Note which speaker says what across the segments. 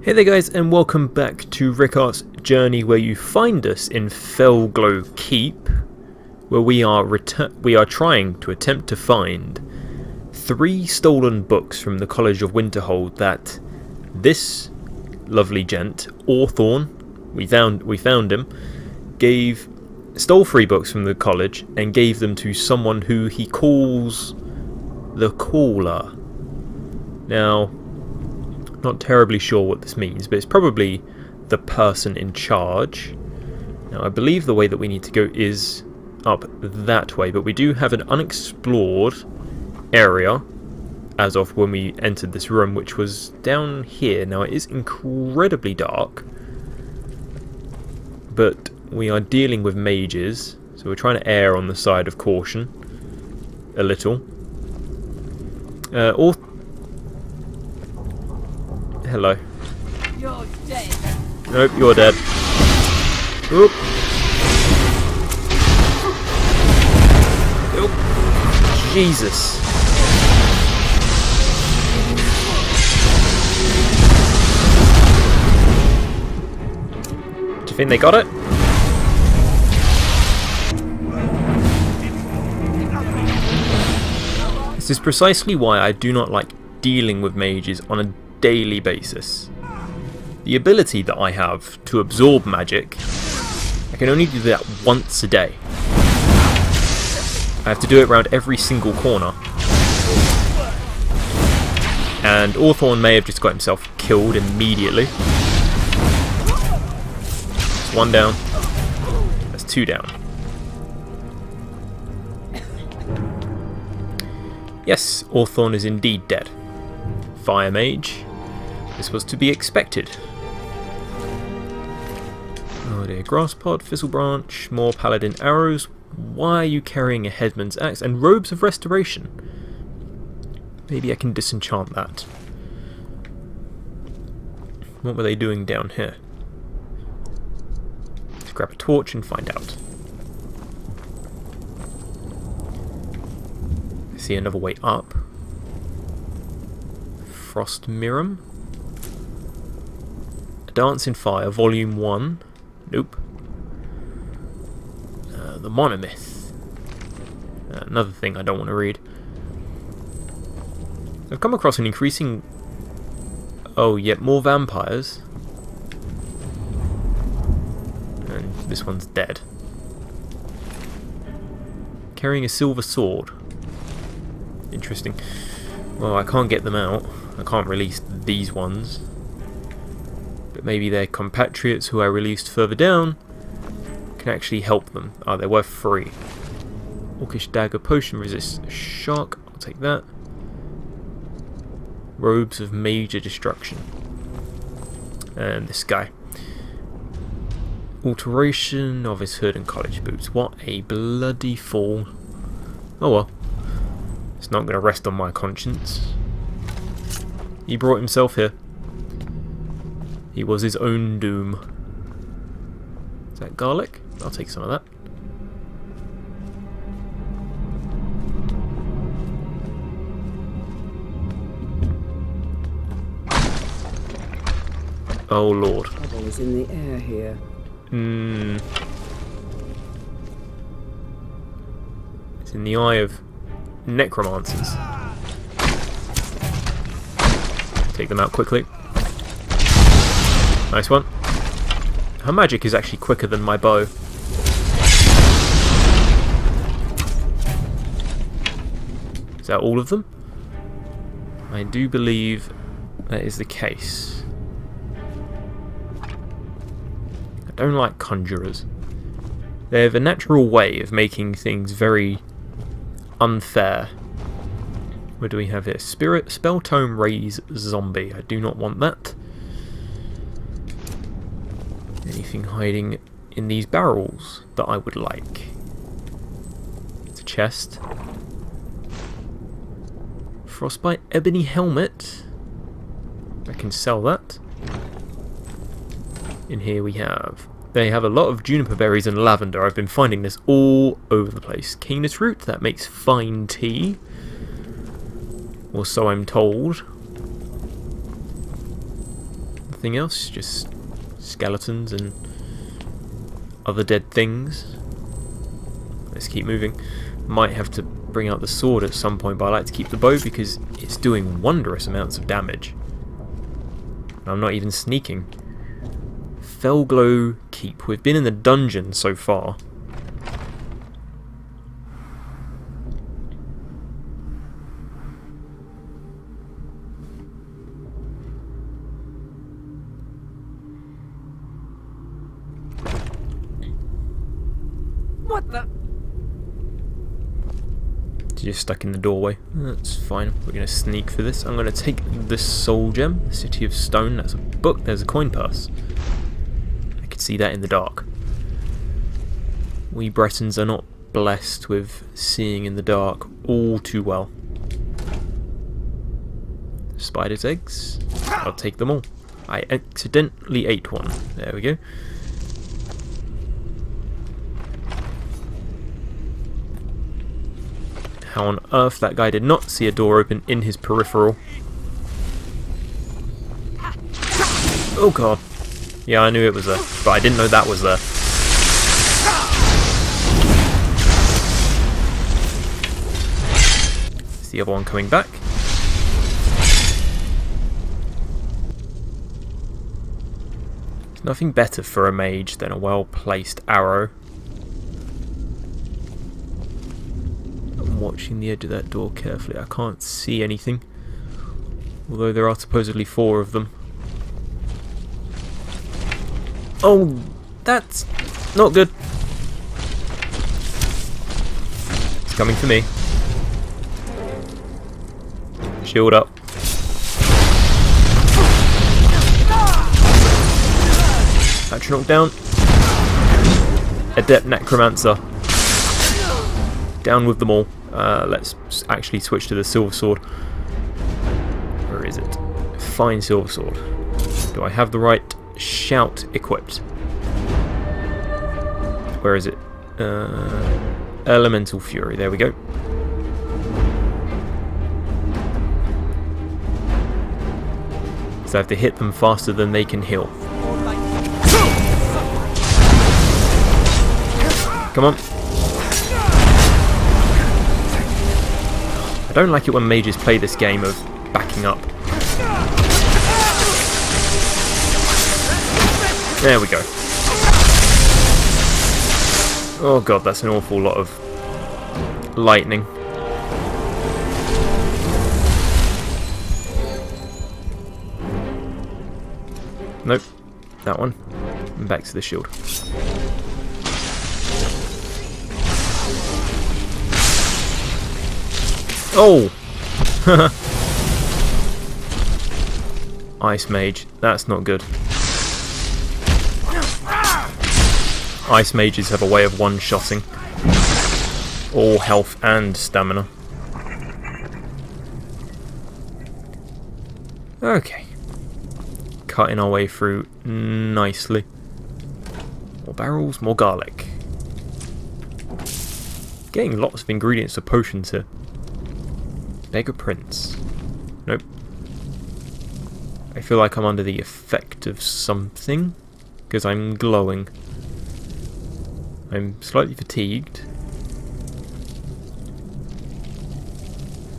Speaker 1: Hey there guys, and welcome back to Rickart's Journey, where you find us in Felglow Keep, where we are trying to attempt to find 3 stolen books from the College of Winterhold that this lovely gent, Orthorn, we found him, stole 3 books from the college and gave them to someone who he calls the Caller. Now, not terribly sure what this means, but it's probably the person in charge. Now, I believe the way that we need to go is up that way, but we do have an unexplored area as of when we entered this room, which was down here. Now, it is incredibly dark, but we are dealing with mages, so we're trying to err on the side of caution a little. Hello.
Speaker 2: You're dead.
Speaker 1: Nope, you're dead. Oop. Oop. Jesus. Do you think they got it? This is precisely why I do not like dealing with mages on a daily basis. The ability that I have to absorb magic, I can only do that once a day. I have to do it around every single corner. And Orthorn may have just got himself killed immediately. That's 1 down. That's 2 down. Yes, Orthorn is indeed dead. Fire Mage. This was to be expected. Oh dear. Grass Pod, Thistle Branch, more Paladin Arrows. Why are you carrying a Headman's Axe? And Robes of Restoration. Maybe I can disenchant that. What were they doing down here? Let's grab a torch and find out. I see another way up. Frost Mirum. A Dance in Fire, Volume 1. Nope. The Monomyth. Another thing I don't want to read. I've come across an increasing... Oh, yet more vampires. And this one's dead. Carrying a silver sword. Interesting. Well, I can't get them out. I can't release these ones. But maybe their compatriots who I released further down can actually help them. Oh, they're worth 3. Orcish Dagger, Potion resists Shark. I'll take that. Robes of Major Destruction. And this guy. Alteration of his hood and college boots. What a bloody fool. Oh well. It's not going to rest on my conscience. He brought himself here. He was his own doom. Is that garlic? I'll take some of that. Oh lord.
Speaker 2: Trouble is in the air here.
Speaker 1: It's in the eye of necromancers. Take them out quickly. Nice one. Her magic is actually quicker than my bow. Is that all of them? I do believe that is the case. I don't like conjurers. They have a natural way of making things very unfair. What do we have here? Spirit, Spell Tome, Raise Zombie. I do not want that. Anything hiding in these barrels that I would like? It's a chest. Frostbite Ebony Helmet. I can sell that. In here we have... They have a lot of juniper berries and lavender. I've been finding this all over the place. Canis root, that makes fine tea. Or so I'm told. Nothing else, just skeletons and other dead things. Let's keep moving. Might have to bring out the sword at some point, but I like to keep the bow because it's doing wondrous amounts of damage. I'm not even sneaking. Felglow Keep. We've been in the dungeon so far.
Speaker 2: What the?
Speaker 1: You're stuck in the doorway. That's fine. We're going to sneak for this. I'm going to take this soul gem, City of Stone. That's a book. There's a coin purse. I could see that in the dark. We Bretons are not blessed with seeing in the dark all too well. Spider's eggs. I'll take them all. I accidentally ate one. There we go. How on earth that guy did not see a door open in his peripheral. Oh god. Yeah, I knew it was there, but I didn't know that was there. Is the other one coming back? There's nothing better for a mage than a well-placed arrow. Watching the edge of that door carefully. I can't see anything, although there are supposedly 4 of them. Oh, that's not good. It's coming for me. Shield up. That's knocked down. Adept Necromancer. Down with them all. Let's actually switch to the silver sword. Where is it? Fine silver sword. Do I have the right shout equipped? Where is it? Elemental Fury. There we go. So I have to hit them faster than they can heal. Come on. I don't like it when mages play this game of backing up. There we go. Oh god, that's an awful lot of lightning. Nope, that one. And back to the shield. Oh! Ice Mage. That's not good. Ice Mages have a way of one-shotting all health and stamina. Okay. Cutting our way through nicely. More barrels, more garlic. Getting lots of ingredients for potions here. Beggar Prince. Nope. I feel like I'm under the effect of something, because I'm glowing. I'm slightly fatigued.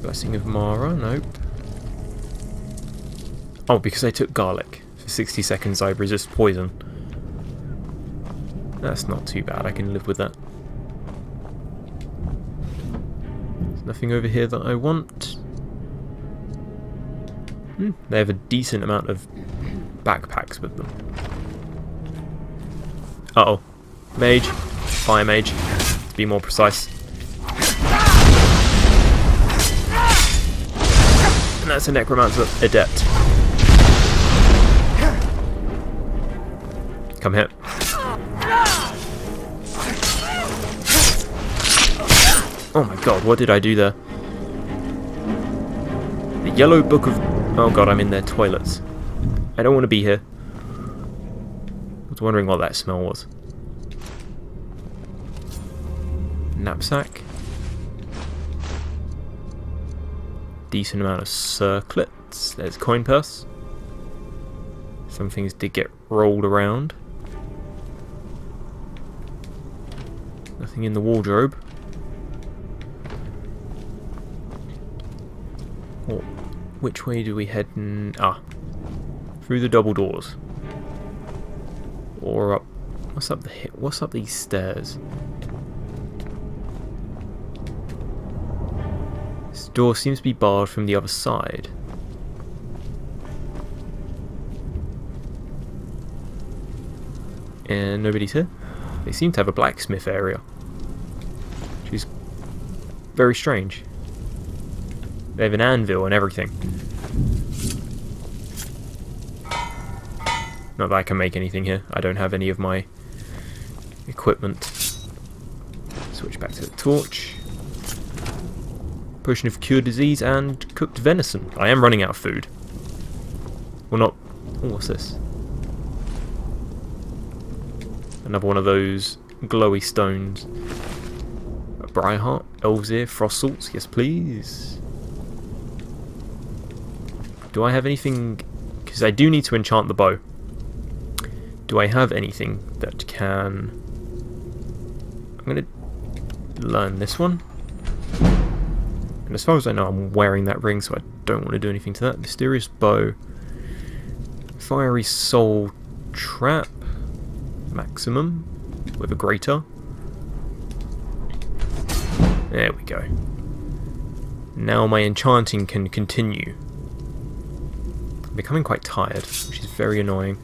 Speaker 1: Blessing of Mara, nope. Oh, because I took garlic. For 60 seconds I resist poison. That's not too bad, I can live with that. There's nothing over here that I want. They have a decent amount of backpacks with them. Uh-oh. Mage. Fire mage. To be more precise. And that's a Necromancer Adept. Come here. Oh my god, what did I do there? The Yellow Book of... Oh god, I'm in their toilets. I don't want to be here. I was wondering what that smell was. Knapsack. Decent amount of circlets. There's coin purse. Some things did get rolled around. Nothing in the wardrobe. Oh, which way do we head? Through the double doors. Or up. What's up these stairs? This door seems to be barred from the other side. And nobody's here. They seem to have a blacksmith area, which is very strange. They have an anvil and everything. Not that I can make anything here. I don't have any of my equipment. Switch back to the torch. Potion of cure disease and cooked venison. I am running out of food. Well, not... Oh, what's this? Another one of those glowy stones. A briar heart, elves ear, frost salts. Yes, please. Do I have anything? Because I do need to enchant the bow. Do I have anything that can... I'm going to learn this one. And as far as I know, I'm wearing that ring, so I don't want to do anything to that. Mysterious bow. Fiery soul trap. Maximum. With a grater. There we go. Now my enchanting can continue. I'm becoming quite tired, which is very annoying.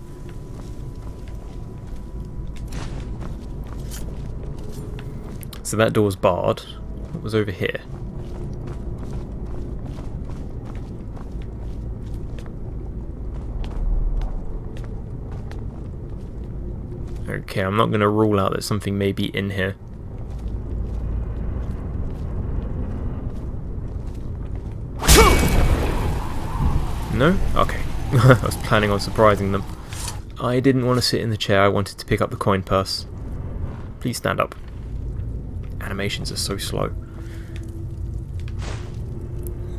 Speaker 1: So that door's barred. What was over here? Okay, I'm not going to rule out that something may be in here. No? Okay. I was planning on surprising them. I didn't want to sit in the chair, I wanted to pick up the coin purse. Please stand up. Animations are so slow.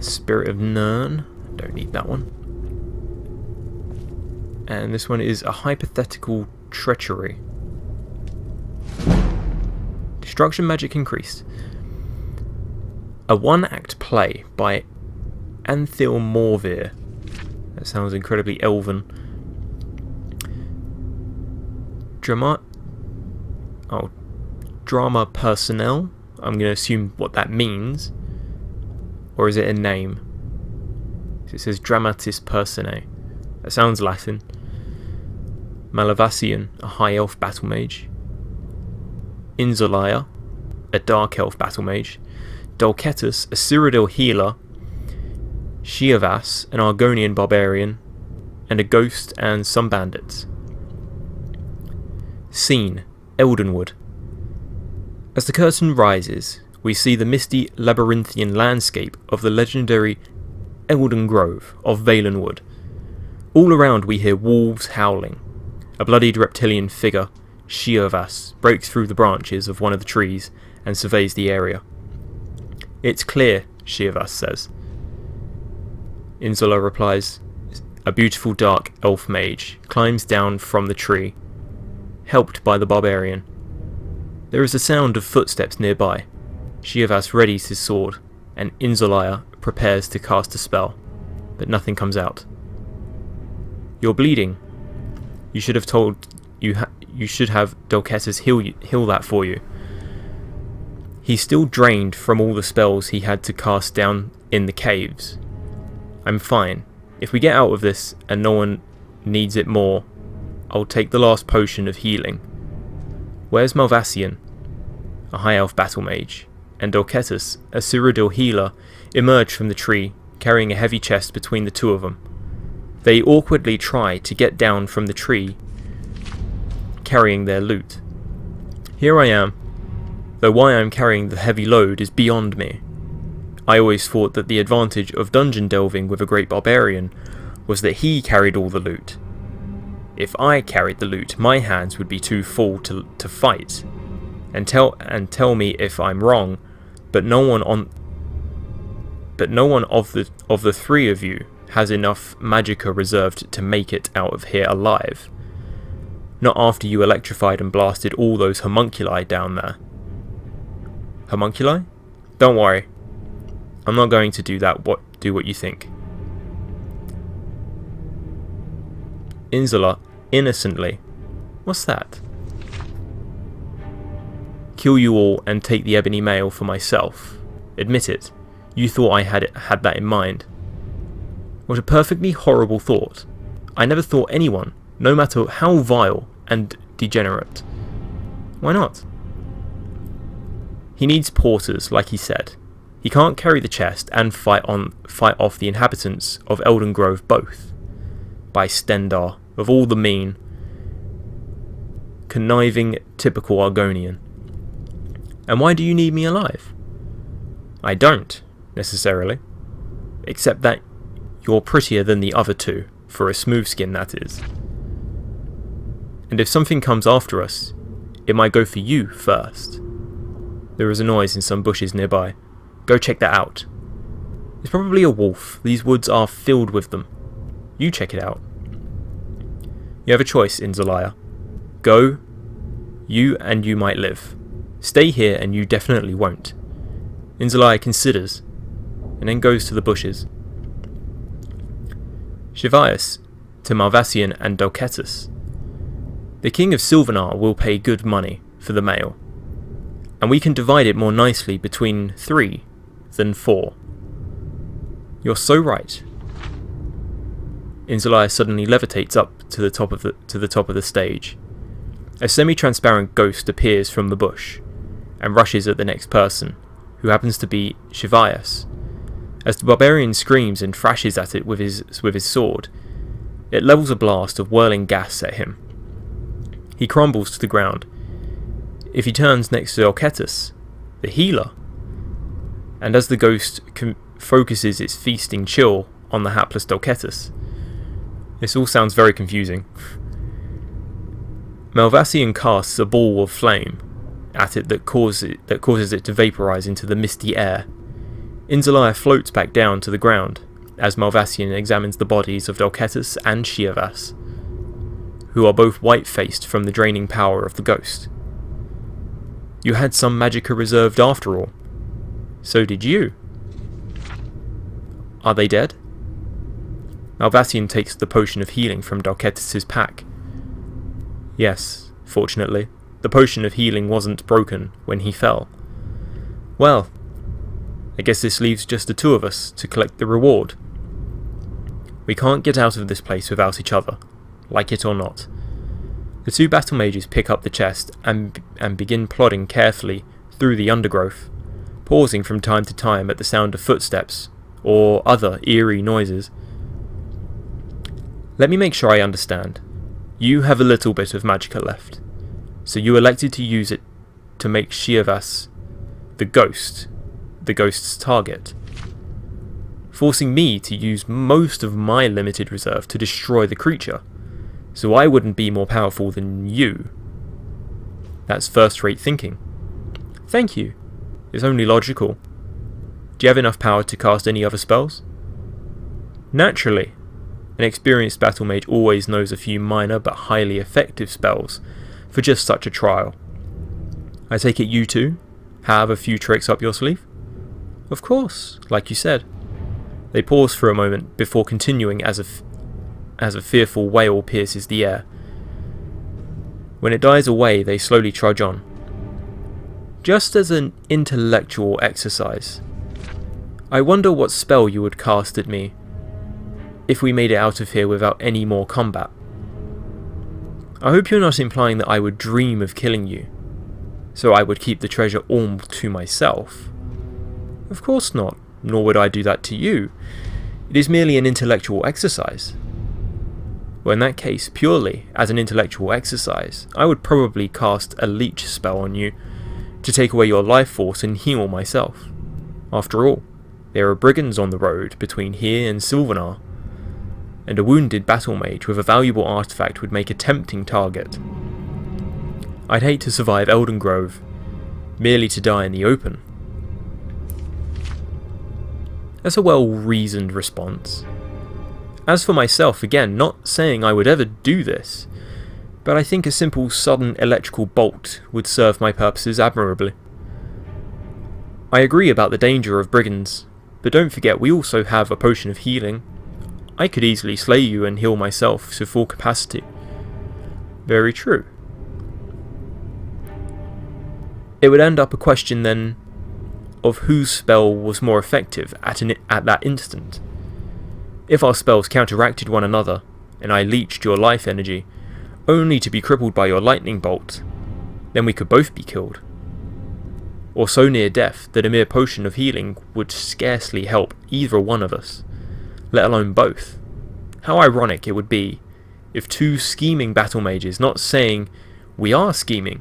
Speaker 1: Spirit of Nirn. Don't need that one. And this one is a hypothetical treachery. Destruction magic increased. A one-act play by Anthil Morvir. That sounds incredibly elven. Drama personnel. I'm going to assume what that means. Or is it a name? It says Dramatis Personae. That sounds Latin. Malavasian, a high elf battle mage. Inzolaya, a dark elf battle mage. Dolketus, a Cyrodiil healer. Shiavas, an Argonian barbarian. And a ghost and some bandits. Scene, Eldenwood. As the curtain rises, we see the misty labyrinthian landscape of the legendary Elden Grove of Valenwood. All around we hear wolves howling. A bloodied reptilian figure, Shiavas, breaks through the branches of one of the trees and surveys the area. It's clear, Shiavas says. Inzola replies. A beautiful dark elf mage climbs down from the tree, helped by the barbarian. There is a sound of footsteps nearby. Shiavas readies his sword, and Inzolaya prepares to cast a spell, but nothing comes out. You're bleeding. You should have told you should have Dolketus heal that for you. He's still drained from all the spells he had to cast down in the caves. I'm fine. If we get out of this and no one needs it more, I'll take the last potion of healing. Where's Malvasian, a high elf battle mage, and Dolketus, a Cyrodiil healer, emerge from the tree, carrying a heavy chest between the two of them. They awkwardly try to get down from the tree, carrying their loot. Here I am, though why I'm carrying the heavy load is beyond me. I always thought that the advantage of dungeon delving with a great barbarian was that he carried all the loot. If I carried the loot, my hands would be too full to fight. And tell me if I'm wrong, but no one of the three of you has enough magicka reserved to make it out of here alive. Not after you electrified and blasted all those homunculi down there. Homunculi? Don't worry. I'm not going to do that. Do what you think. Inzola, innocently. What's that? Kill you all and take the ebony mail for myself. Admit it. You thought I had that in mind. What a perfectly horrible thought. I never thought anyone, no matter how vile and degenerate. Why not? He needs porters, like he said. He can't carry the chest and fight off the inhabitants of Elden Grove both. By Stendar, of all the mean, conniving, typical Argonian. And why do you need me alive? I don't, necessarily. Except that you're prettier than the other two, for a smooth skin that is. And if something comes after us, it might go for you first. There is a noise in some bushes nearby. Go check that out. It's probably a wolf. These woods are filled with them. You check it out. You have a choice, Inzolaya. Go, you and you might live. Stay here and you definitely won't. Inzolaya considers, and then goes to the bushes. Shivias to Malvasian and Dolketus. The king of Silvanar will pay good money for the mail, and we can divide it more nicely between 3 than 4. You're so right. Inzolaya suddenly levitates up to the top of the stage. A semi-transparent ghost appears from the bush and rushes at the next person, who happens to be Shivias. As the barbarian screams and thrashes at it with his sword, it levels a blast of whirling gas at him. He crumbles to the ground. If he turns next to Dolketus, the healer, and as the ghost focuses its feasting chill on the hapless Dolketus, this all sounds very confusing. Malvasian casts a ball of flame at it that causes it to vaporize into the misty air. Inzolaya floats back down to the ground as Malvasian examines the bodies of Dolketus and Shiavas, who are both white-faced from the draining power of the ghost. You had some magicka reserved after all. So did you. Are they dead? Malvasian takes the potion of healing from Dolketus' pack. Yes, fortunately, the potion of healing wasn't broken when he fell. Well, I guess this leaves just the two of us to collect the reward. We can't get out of this place without each other, like it or not. The two battle mages pick up the chest and begin plodding carefully through the undergrowth, pausing from time to time at the sound of footsteps or other eerie noises. Let me make sure I understand. You have a little bit of magicka left, so you elected to use it to make Shiavas the ghost's target, forcing me to use most of my limited reserve to destroy the creature, so I wouldn't be more powerful than you. That's first-rate thinking. Thank you. It's only logical. Do you have enough power to cast any other spells? Naturally. An experienced battle mage always knows a few minor but highly effective spells for just such a trial. I take it you too have a few tricks up your sleeve? Of course, like you said. They pause for a moment before continuing as a fearful wail pierces the air. When it dies away, they slowly trudge on. Just as an intellectual exercise, I wonder what spell you would cast at me if we made it out of here without any more combat. I hope you're not implying that I would dream of killing you, so I would keep the treasure all to myself. Of course not, nor would I do that to you. It is merely an intellectual exercise. Well, in that case, purely as an intellectual exercise, I would probably cast a leech spell on you to take away your life force and heal myself. After all, there are brigands on the road between here and Silvanar, and a wounded battle mage with a valuable artifact would make a tempting target. I'd hate to survive Elden Grove, merely to die in the open. That's a well-reasoned response. As for myself, again, not saying I would ever do this, but I think a simple sudden electrical bolt would serve my purposes admirably. I agree about the danger of brigands, but don't forget we also have a potion of healing. I could easily slay you and heal myself to full capacity. Very true. It would end up a question then of whose spell was more effective at that instant. If our spells counteracted one another, and I leached your life energy, only to be crippled by your lightning bolt, then we could both be killed. Or so near death that a mere potion of healing would scarcely help either one of us, let alone both. How ironic it would be if two scheming battle mages, not saying we are scheming,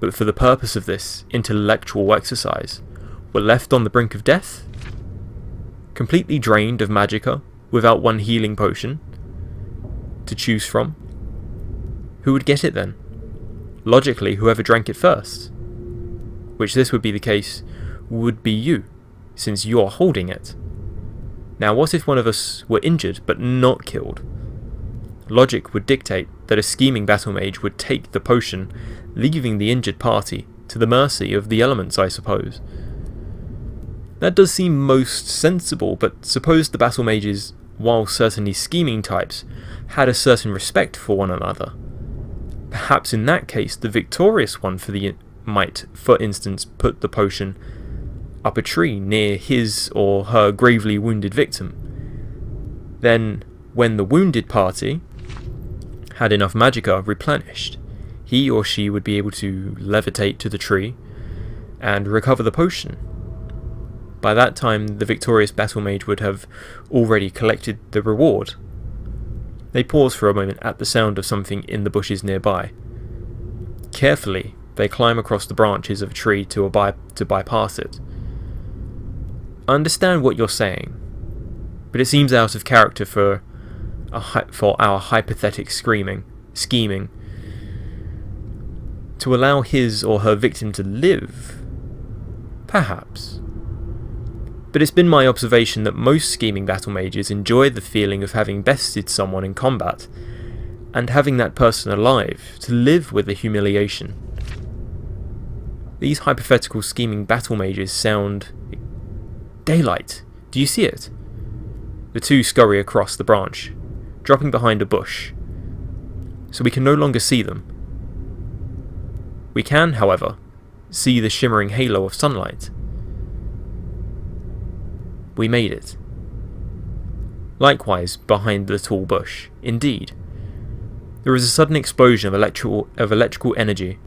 Speaker 1: but for the purpose of this intellectual exercise, were left on the brink of death? Completely drained of magicka, without one healing potion to choose from? Who would get it then? Logically, whoever drank it first. Which this would be the case would be you, since you're holding it. Now what if one of us were injured but not killed? Logic would dictate that a scheming battle mage would take the potion, leaving the injured party to the mercy of the elements, I suppose. That does seem most sensible, but suppose the battle mages, while certainly scheming types, had a certain respect for one another. Perhaps in that case the victorious one might, for instance, put the potion up a tree near his or her gravely wounded victim. Then, when the wounded party had enough magicka replenished, he or she would be able to levitate to the tree and recover the potion. By that time, the victorious battle mage would have already collected the reward. They pause for a moment at the sound of something in the bushes nearby. Carefully, they climb across the branches of a tree to bypass it. I understand what you're saying, but it seems out of character for our hypothetic scheming. To allow his or her victim to live? Perhaps. But it's been my observation that most scheming battle mages enjoy the feeling of having bested someone in combat, and having that person alive to live with the humiliation. These hypothetical scheming battle mages sound... Daylight! Do you see it? The two scurry across the branch, dropping behind a bush, so we can no longer see them. We can, however, see the shimmering halo of sunlight. We made it. Likewise, behind the tall bush, indeed, there is a sudden explosion of electrical energy,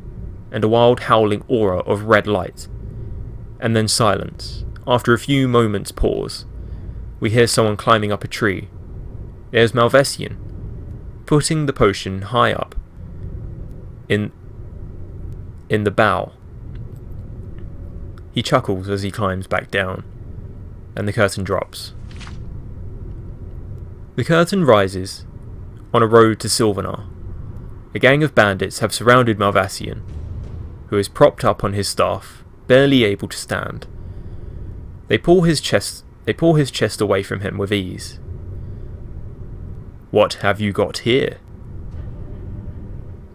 Speaker 1: and a wild howling aura of red light, and then silence. After a few moments' pause, we hear someone climbing up a tree. There's Malvesian, putting the potion high up in the bough. He chuckles as he climbs back down, and the curtain drops. The curtain rises on a road to Sylvanar. A gang of bandits have surrounded Malvesian, who is propped up on his staff, barely able to stand. They pull his chest away from him with ease. What have you got here?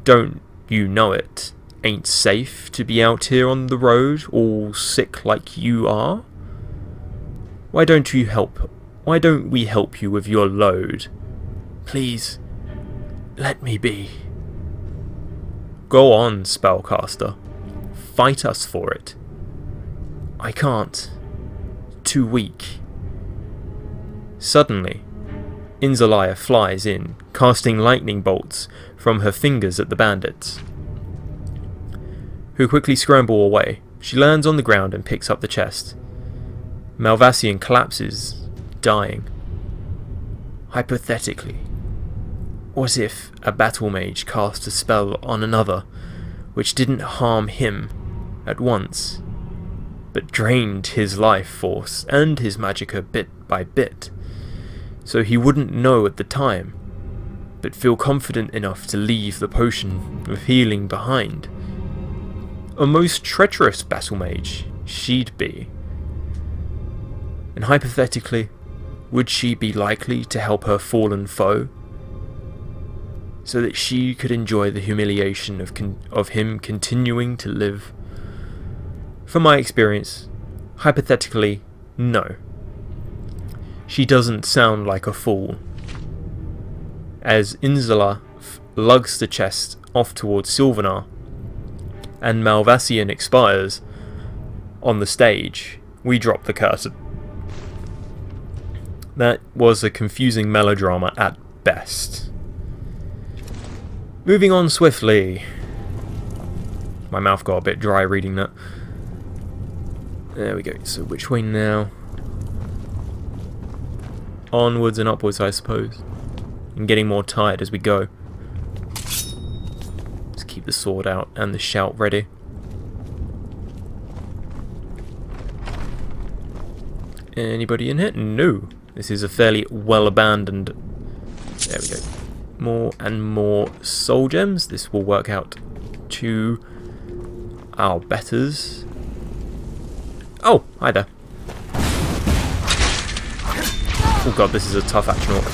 Speaker 1: Don't you know it ain't safe to be out here on the road, all sick like you are? Why don't we help you with your load? Please, let me be. Go on, spellcaster. Fight us for it. I can't. Too weak. Suddenly, Inzalaya flies in, casting lightning bolts from her fingers at the bandits, who quickly scramble away. She lands on the ground and picks up the chest. Malvesian collapses, dying. Hypothetically, what if a battle mage cast a spell on another which didn't harm him at once, but drained his life force and his magicka bit by bit, so he wouldn't know at the time, but feel confident enough to leave the potion of healing behind? A most treacherous battle mage she'd be. And hypothetically, Would she be likely to help her fallen foe, so that she could enjoy the humiliation of him continuing to live? From my experience, hypothetically, no. She doesn't sound like a fool. As Inzala lugs the chest off towards Sylvanar, and Malvasian expires on the stage, we drop the curtain. That was a confusing melodrama at best. Moving on swiftly. My mouth got a bit dry reading that. There we go. So which way now? Onwards and upwards, I suppose. I'm getting more tired as we go. Let's keep the sword out and the shout ready. Anybody in here? No. This is a fairly well abandoned. There we go. More and more soul gems. This will work out to our betters. Oh, hi there. Oh god, this is a tough action orc.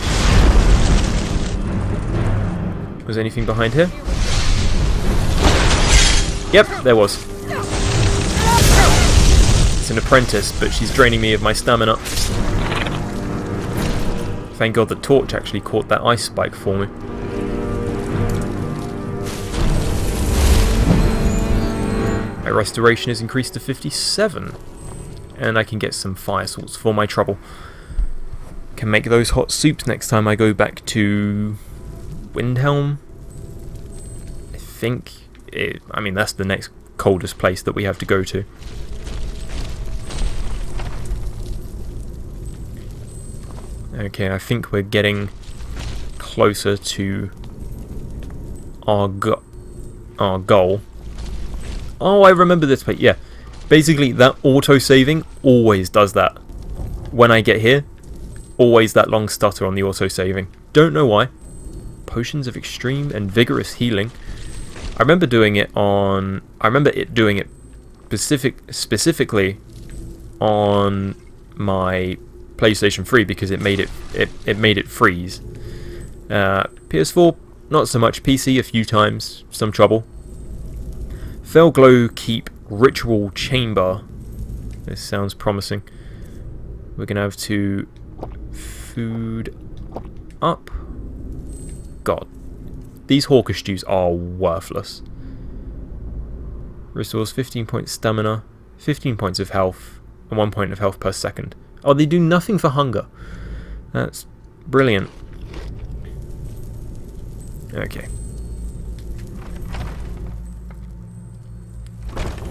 Speaker 1: Was anything behind here? Yep, there was. It's an apprentice, but she's draining me of my stamina. Thank god the torch actually caught that ice spike for me. My restoration is increased to 57. And I can get some fire salts for my trouble. Can make those hot soups next time I go back to Windhelm. I think. I mean, that's the next coldest place that we have to go to. Okay, I think we're getting closer to our goal. Oh, I remember this place. Yeah, basically that auto-saving always does that. When I get here, always that long stutter on the auto-saving. Don't know why. Potions of extreme and vigorous healing. I remember doing it on. I remember it doing it specifically on my PlayStation 3 because it made it freeze. PS4 not so much. PC a few times, some trouble. Felglow Keep Ritual Chamber. This sounds promising. We're gonna have to food up. God, these hawker stews are worthless. Restores 15 points stamina, 15 points of health, and 1 point of health per second. Oh, they do nothing for hunger. That's brilliant. Okay.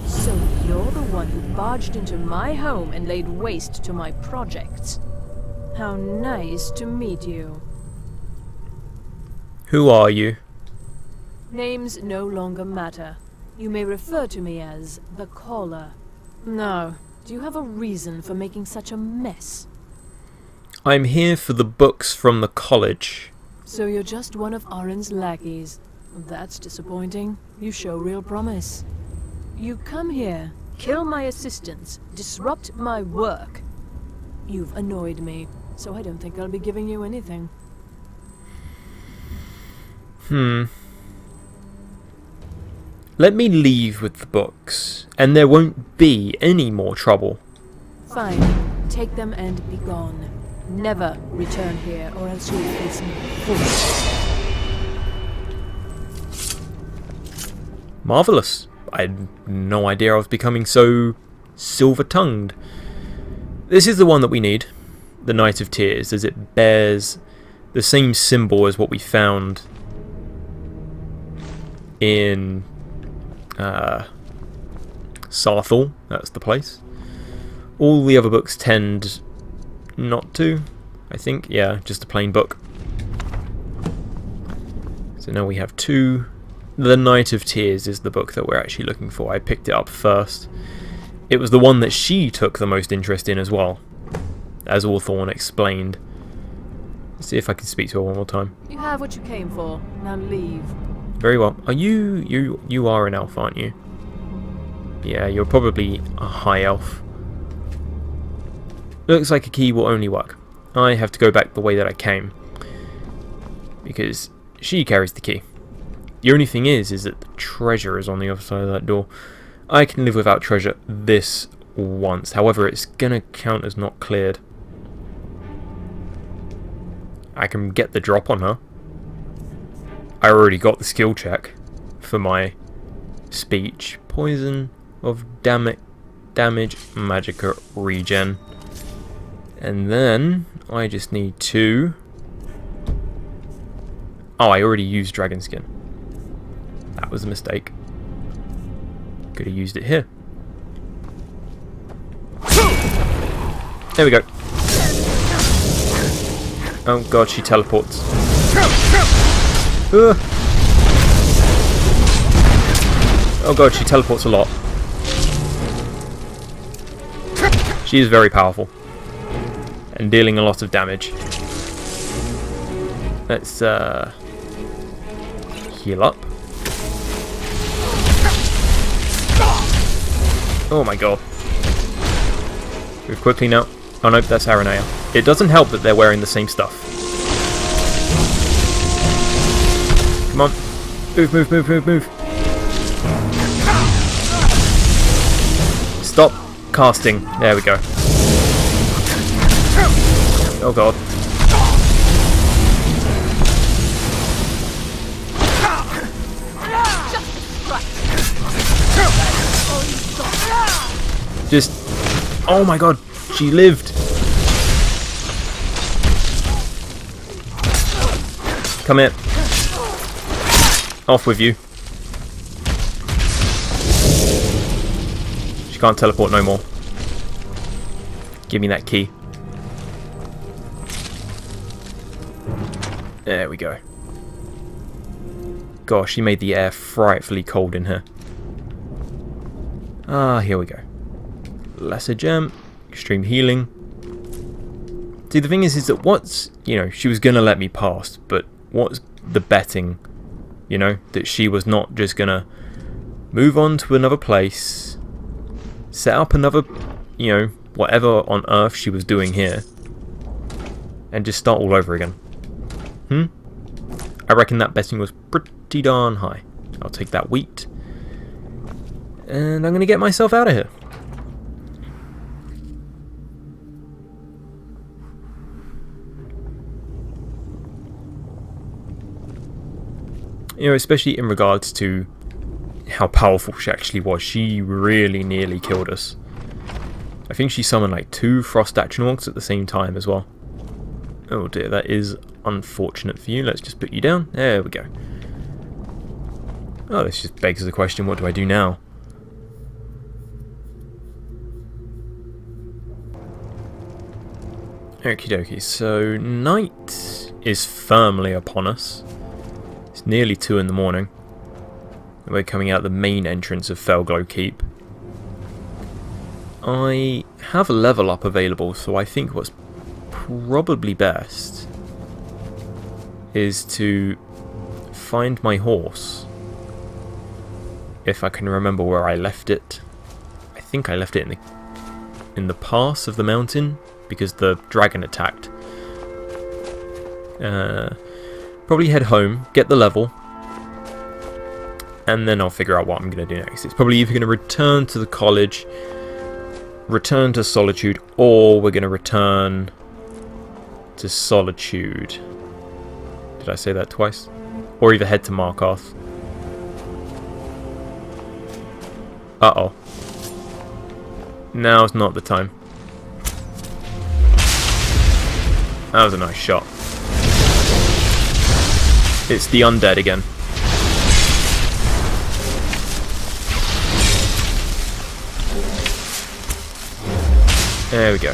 Speaker 3: So you're the one who barged into my home and laid waste to my projects. How nice to meet you.
Speaker 1: Who are you?
Speaker 3: Names no longer matter. You may refer to me as the Caller. Now, do you have a reason for making such a mess?
Speaker 1: I'm here for the books from the college.
Speaker 3: So you're just one of Arin's lackeys. That's disappointing. You show real promise. You come here, kill my assistants, disrupt my work. You've annoyed me, so I don't think I'll be giving you anything.
Speaker 1: Let me leave with the books, and there won't be any more trouble.
Speaker 3: Fine. Take them and be gone. Never return here, or else you'll face me fully.
Speaker 1: Marvellous. I had no idea I was becoming so silver-tongued. This is the one that we need. The Knight of Tears, as it bears the same symbol as what we found in Sarthal. That's the place. All the other books tend not to, I think. Yeah, just a plain book. So now we have two. The Knight of Tears is the book that we're actually looking for. I picked it up first. It was the one that she took the most interest in as well, as Orthorn explained. Let's see if I can speak to her one more time.
Speaker 3: You have what you came for. Now leave.
Speaker 1: Very well. Are you are an elf, aren't you? Yeah, you're probably a high elf. Looks like a key will only work. I have to go back the way that I came. Because she carries the key. The only thing is that the treasure is on the other side of that door. I can live without treasure this once. However, it's gonna count as not cleared. I can get the drop on her. I already got the skill check for my speech. Poison of damage magicka regen. And then I just need to... Oh, I already used dragon skin. That was a mistake. Could have used it here. There we go. Oh god, she teleports. Oh god, she teleports a lot. She is very powerful. And dealing a lot of damage. Let's heal up. Oh my god. Move quickly now. Oh no, that's Aranea. It doesn't help that they're wearing the same stuff. Come on. Move, move, move, move, move. Stop casting. There we go. Oh god. Just... Oh my god, she lived. Come here. Off with you. She can't teleport no more. Give me that key. There we go. Gosh, she made the air frightfully cold in here. Ah, here we go. Lesser gem, extreme healing. See, the thing is that what's, you know, she was gonna let me pass, but what's the betting, you know, that she was not just gonna move on to another place, set up another, you know, whatever on earth she was doing here, and just start all over again. I reckon that betting was pretty darn high. I'll take that wheat. And I'm going to get myself out of here. You know, especially in regards to how powerful she actually was. She really nearly killed us. I think she summoned like 2 Frost Action Orcs at the same time as well. Oh dear, that is unfortunate for you. Let's just put you down. There we go. Oh, this just begs the question, what do I do now? Okie dokie, so night is firmly upon us. It's nearly 2 in the morning. We're coming out the main entrance of Felglow Keep. I have a level up available, so I think what's probably best is to find my horse. If I can remember where I left it. I think I left it in the pass of the mountain, because the dragon attacked. Probably head home, get the level, and then I'll figure out what I'm going to do next. It's probably either going to return to the college, return to Solitude, or we're going to return to Solitude. Did I say that twice? Or either head to Markarth. Uh-oh. Now's not the time. That was a nice shot. It's the undead again. There we go.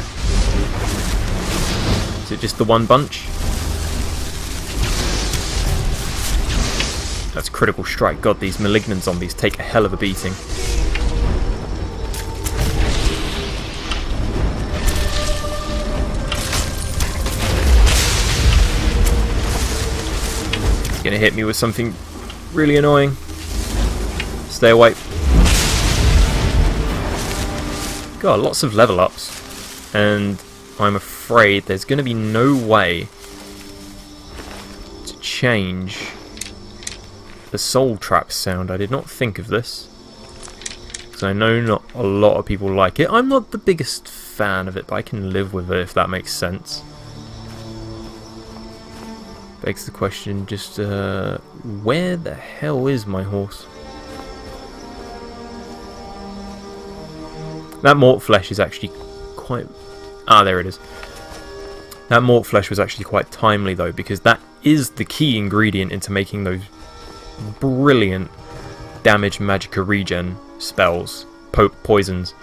Speaker 1: Is it just the one bunch? That's critical strike. God, these malignant zombies take a hell of a beating. He's gonna hit me with something really annoying. Stay away. God, lots of level ups. And I'm afraid afraid there's going to be no way to change the soul trap sound. I did not think of this, because I know not a lot of people like it. I'm not the biggest fan of it, but I can live with it if that makes sense. Begs the question, just where the hell is my horse? That mort flesh is actually quite... Ah, there it is. That mort flesh was actually quite timely though, because that is the key ingredient into making those brilliant damage magicka regen spells, poisons.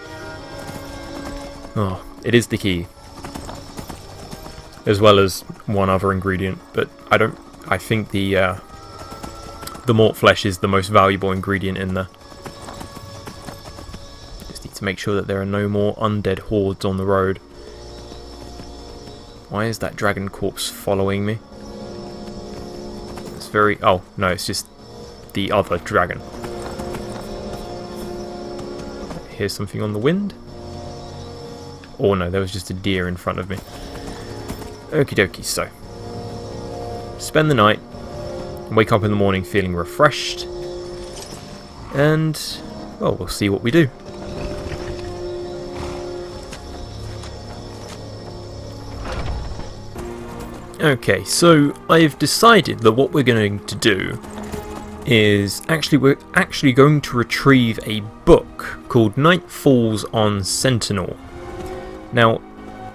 Speaker 1: Oh, it is the key. As well as one other ingredient, but I think the mort flesh is the most valuable ingredient in there. Just need to make sure that there are no more undead hordes on the road. Why is that dragon corpse following me? It's very... Oh, no, it's just the other dragon. Here's something on the wind. Oh no, there was just a deer in front of me. Okie dokie, so spend the night, wake up in the morning feeling refreshed, and, well, we'll see what we do. Okay, so I've decided that what we're going to do is we're actually going to retrieve a book called Night Falls on Sentinel. Now,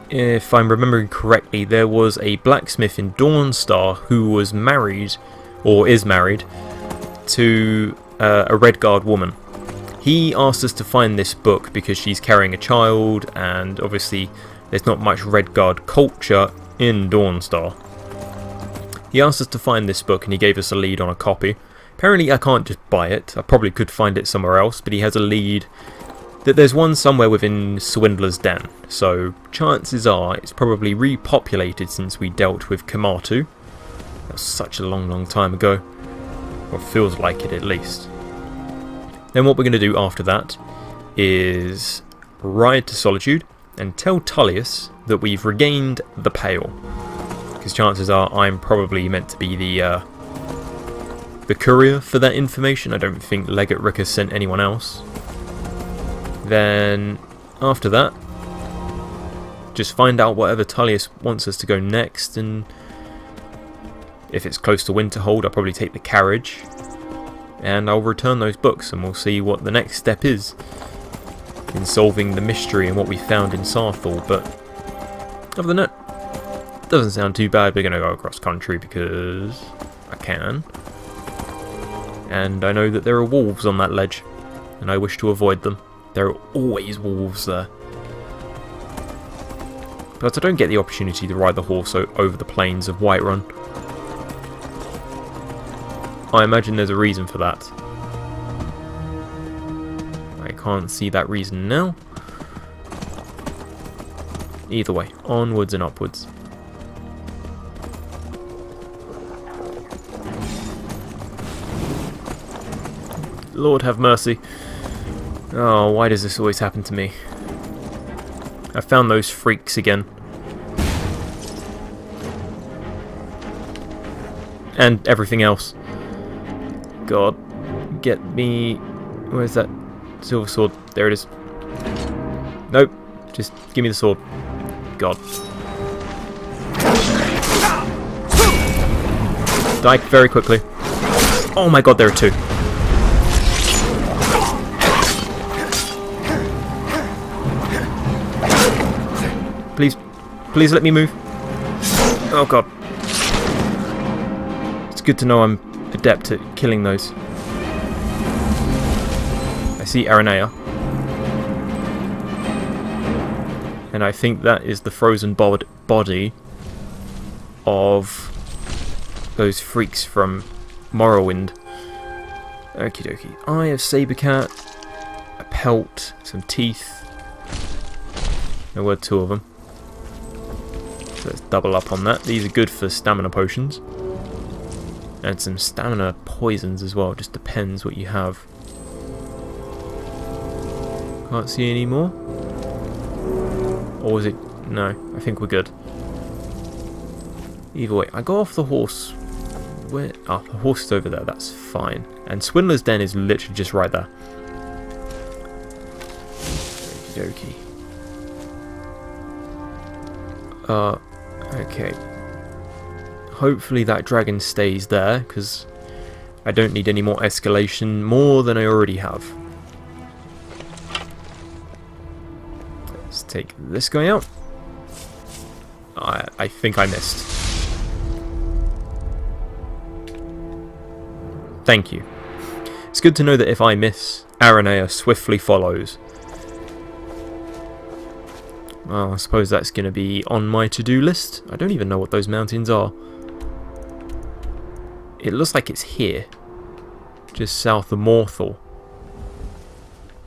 Speaker 1: if I'm remembering correctly, there was a blacksmith in Dawnstar who was married, or is married, to a Redguard woman. He asked us to find this book because she's carrying a child, and obviously there's not much Redguard culture in Dawnstar. He asked us to find this book and he gave us a lead on a copy. Apparently I can't just buy it, I probably could find it somewhere else, but he has a lead that there's one somewhere within Swindler's Den, so chances are it's probably repopulated since we dealt with Kamatu. That was such a long time ago, or feels like it at least. Then what we're going to do after that is ride to Solitude and tell Tullius that we've regained the Pale, because chances are I'm probably meant to be the courier for that information. I don't think Legate Rick has sent anyone else. Then, after that, just find out whatever Tullius wants us to go next, and if it's close to Winterhold, I'll probably take the carriage, and I'll return those books, and we'll see what the next step is in solving the mystery and what we found in Sarthal. But other than that, it doesn't sound too bad. We're going to go across country because I can, and I know that there are wolves on that ledge, and I wish to avoid them. There are always wolves there. But I don't get the opportunity to ride the horse over the plains of Whiterun. I imagine there's a reason for that. I can't see that reason now. Either way, onwards and upwards. Lord have mercy. Oh, why does this always happen to me? I found those freaks again. And everything else. God, get me... Where's that silver sword? There it is. Nope, just give me the sword. God. Die very quickly. Oh my god, there are two. Please let me move. Oh god. It's good to know I'm adept at killing those. I see Aranea. And I think that is the frozen body of those freaks from Morrowind. Okie dokie. Eye of Sabercat, a pelt, some teeth. There were two of them. So let's double up on that. These are good for stamina potions. And some stamina poisons as well. Just depends what you have. Can't see any more. Or was it? No, I think we're good. Either way, I go off the horse. Where? Oh, the horse is over there. That's fine. And Swindler's Den is literally just right there. Okie dokie. Okay. Hopefully that dragon stays there, because I don't need any more escalation, more than I already have. Let's take this guy out. I think I missed. Thank you. It's good to know that if I miss, Aranea swiftly follows. Well, I suppose that's going to be on my to-do list. I don't even know what those mountains are. It looks like it's here. Just south of Morthal.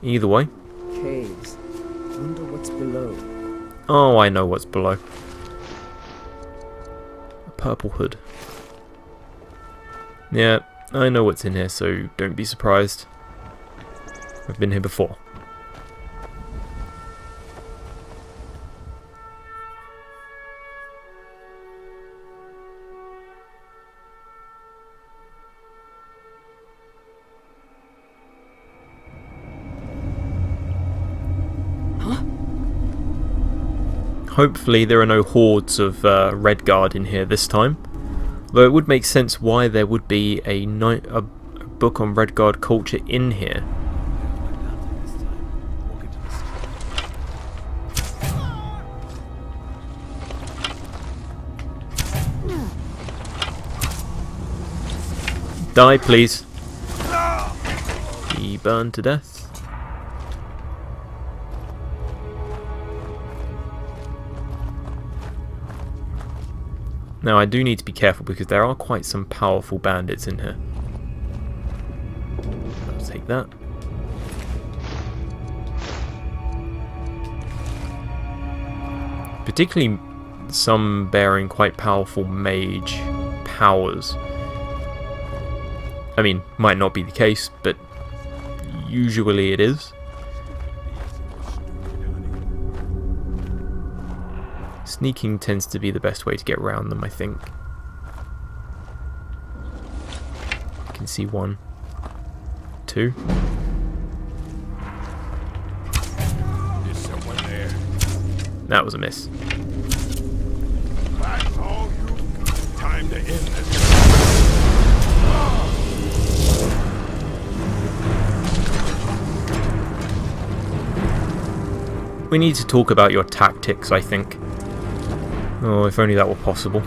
Speaker 1: Either way.
Speaker 2: Caves. Wonder what's below.
Speaker 1: Oh, I know what's below. A purple hood. Yeah, I know what's in here, so don't be surprised. I've been here before. Hopefully there are no hordes of Redguard in here this time. Though it would make sense why there would be a book on Redguard culture in here. Die, please. Be burned to death. Now I do need to be careful because there are quite some powerful bandits in here. I'll take that. Particularly some bearing quite powerful mage powers. I mean, might not be the case, but usually it is. Sneaking tends to be the best way to get around them, I think. I can see one. Two.
Speaker 4: Is someone there?
Speaker 1: That was a miss.
Speaker 4: That's all you. Time to end this.
Speaker 1: We need to talk about your tactics, I think. Oh, if only that were possible.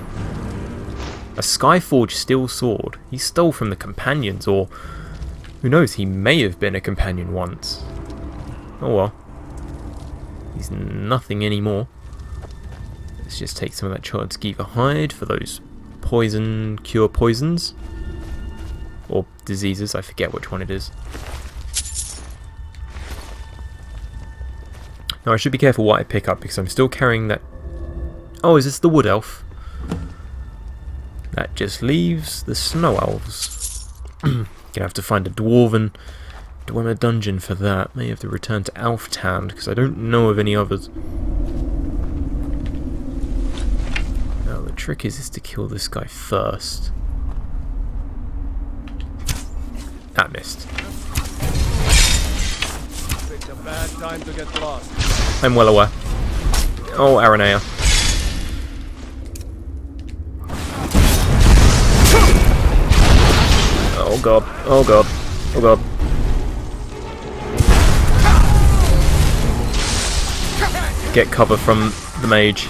Speaker 1: A Skyforged steel sword. He stole from the companions, or who knows, he may have been a companion once. Oh well. He's nothing anymore. Let's just take some of that charred skeever hide for those cure poisons. Or diseases, I forget which one it is. Now I should be careful what I pick up because I'm still carrying that. Oh, is this the wood elf? That just leaves the snow elves. Gonna have to find a dwarven dungeon for that. May have to return to Elftand because I don't know of any others. Now the trick is to kill this guy first. That missed.
Speaker 4: It's a bad time to get lost.
Speaker 1: I'm well aware. Oh, Aranea. Oh god, oh god, oh god. Get cover from the mage.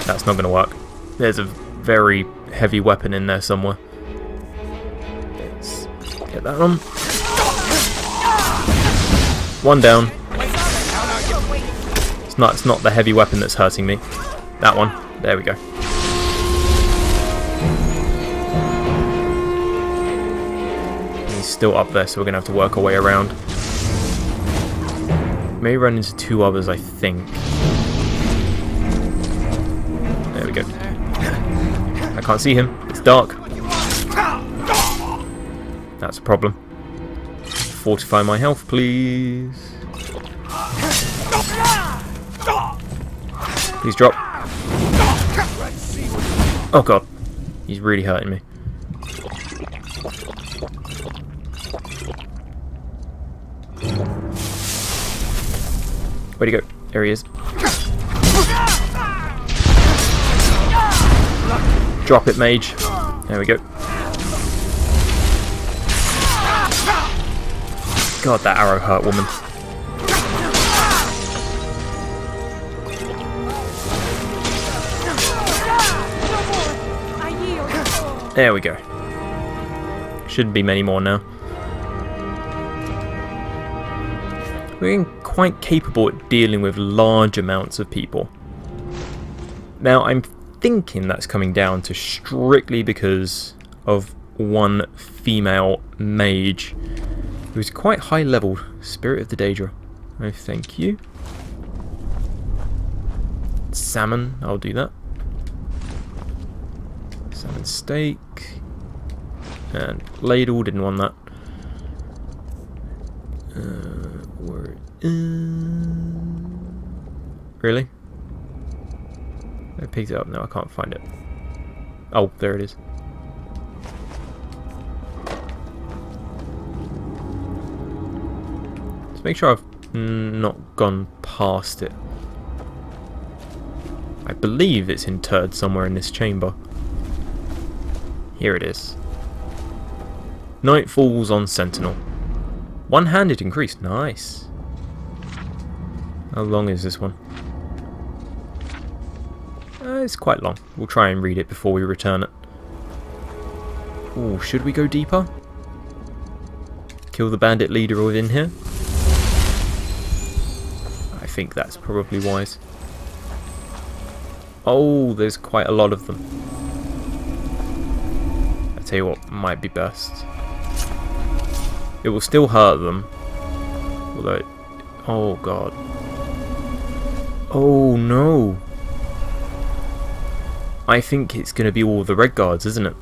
Speaker 1: That's not going to work. There's a very heavy weapon in there somewhere. Let's get that on. One down. It's not the heavy weapon that's hurting me. That one. There we go. He's still up there, so we're going to have to work our way around. May run into two others, I think. There we go. I can't see him. It's dark. That's a problem. Fortify my health, please. Please drop. Oh god. He's really hurting me. Where'd he go? There he is. Drop it, mage. There we go. God, that arrow hurt, woman. There we go. Shouldn't be many more now. We're getting quite capable at dealing with large amounts of people. Now, I'm thinking that's coming down to strictly because of one female mage who's quite high level. Spirit of the Daedra. Oh, thank you. Salmon, I'll do that. Salmon steak. And ladle, didn't want that. Where really? I picked it up now, I can't find it. Oh, there it is. Let's make sure I've not gone past it. I believe it's interred somewhere in this chamber. Here it is. Night falls on Sentinel. One-handed increase. Nice. How long is this one? It's quite long. We'll try and read it before we return it. Oh, should we go deeper? Kill the bandit leader within here? I think that's probably wise. Oh, there's quite a lot of them. I tell you what might be best. It will still hurt them. Although, oh god. Oh no. I think it's going to be all the red guards, isn't it?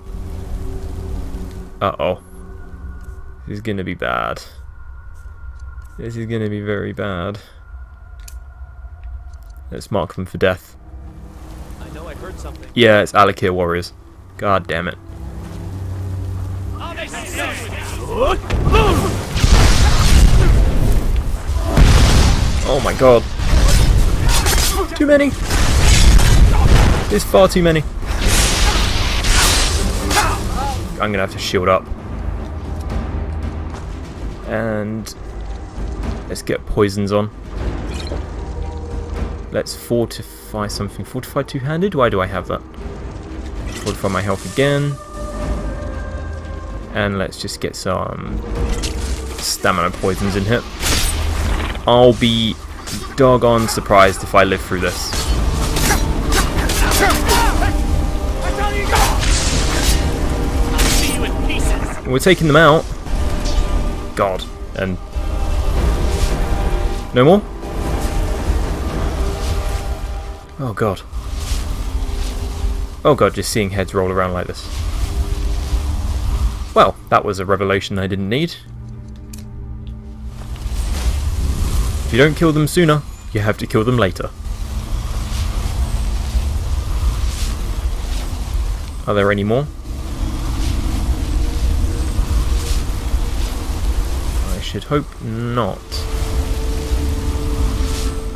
Speaker 1: Uh-oh. This is going to be bad. This is going to be very bad. Let's mark them for death.
Speaker 5: I know I heard something.
Speaker 1: Yeah, it's Alakir warriors. God damn it. Oh my god. Too many. There's far too many. I'm gonna have to shield up. And let's get poisons on. Let's fortify something. Fortify two-handed? Why do I have that? Fortify my health again. And let's just get some stamina poisons in here. I'll be doggone surprised if I live through this. We're taking them out. God. And no more? Oh god. Oh god, just seeing heads roll around like this. Well, that was a revelation I didn't need. If you don't kill them sooner, you have to kill them later. Are there any more? I should hope not.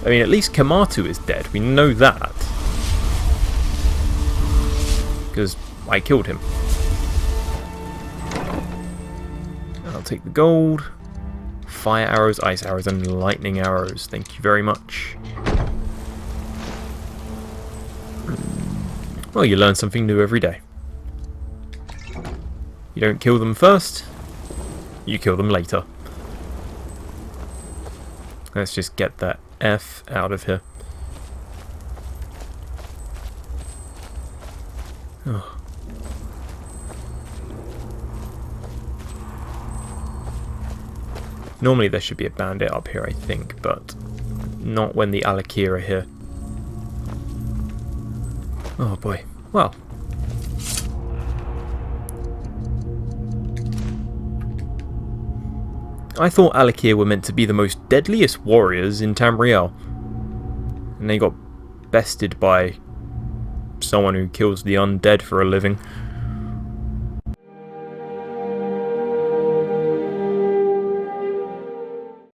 Speaker 1: I mean, at least Kamatu is dead. We know that. Because I killed him. I'll take the gold. Fire arrows, ice arrows, and lightning arrows. Thank you very much. Well, you learn something new every day. You don't kill them first, you kill them later. Let's just get that F out of here. Oh. Normally there should be a bandit up here, I think, but not when the Alakir are here. Oh boy. Well. I thought Alakir were meant to be the most deadliest warriors in Tamriel. And they got bested by someone who kills the undead for a living.